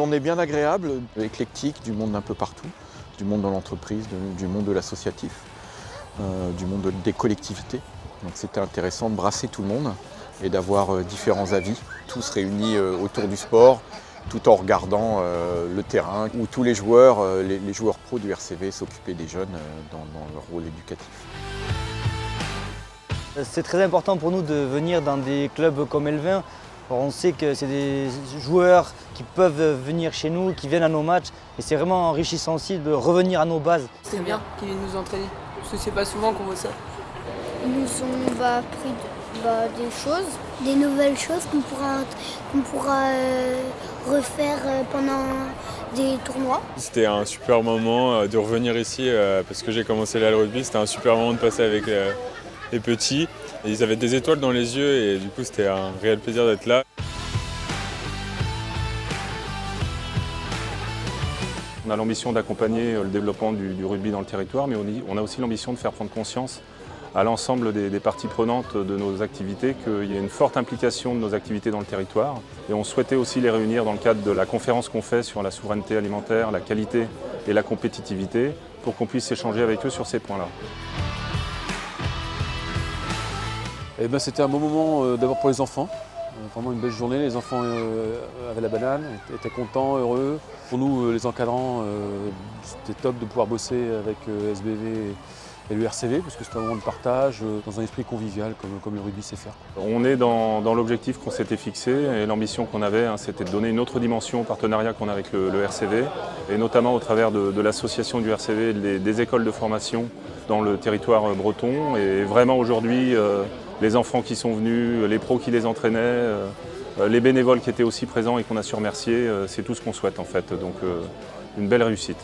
journée bien agréable, éclectique, du monde d'un peu partout, du monde dans l'entreprise, du monde de l'associatif, du monde des collectivités. Donc c'était intéressant de brasser tout le monde et d'avoir différents avis, tous réunis autour du sport, tout en regardant le terrain où tous les joueurs pros du RCV s'occupaient des jeunes dans leur rôle éducatif. C'est très important pour nous de venir dans des clubs comme Elvin. On sait que c'est des joueurs qui peuvent venir chez nous, qui viennent à nos matchs. Et c'est vraiment enrichissant aussi de revenir à nos bases. C'est bien qu'ils viennent nous entraîner, parce que c'est pas souvent qu'on voit ça. Ils nous ont appris des choses, des nouvelles choses qu'on pourra refaire pendant des tournois. C'était un super moment de revenir ici parce que j'ai commencé là le rugby. C'était un super moment de passer avec les petits. Et ils avaient des étoiles dans les yeux et du coup c'était un réel plaisir d'être là. On a l'ambition d'accompagner le développement du rugby dans le territoire, mais on a aussi l'ambition de faire prendre conscience à l'ensemble des parties prenantes de nos activités qu'il y a une forte implication de nos activités dans le territoire. Et on souhaitait aussi les réunir dans le cadre de la conférence qu'on fait sur la souveraineté alimentaire, la qualité et la compétitivité, pour qu'on puisse échanger avec eux sur ces points-là. C'était un bon moment d'abord pour les enfants, vraiment une belle journée. Les enfants avaient la banane, étaient contents, heureux. Pour nous, les encadrants, c'était top de pouvoir bosser avec SBV et le RCV, parce que c'était un moment de partage, dans un esprit convivial, comme le rugby sait faire. On est dans l'objectif qu'on s'était fixé et l'ambition qu'on avait, c'était de donner une autre dimension au partenariat qu'on a avec le RCV, et notamment au travers de l'association du RCV et des écoles de formation dans le territoire breton. Et vraiment aujourd'hui, les enfants qui sont venus, les pros qui les entraînaient, les bénévoles qui étaient aussi présents et qu'on a su remercier, c'est tout ce qu'on souhaite en fait. Donc une belle réussite.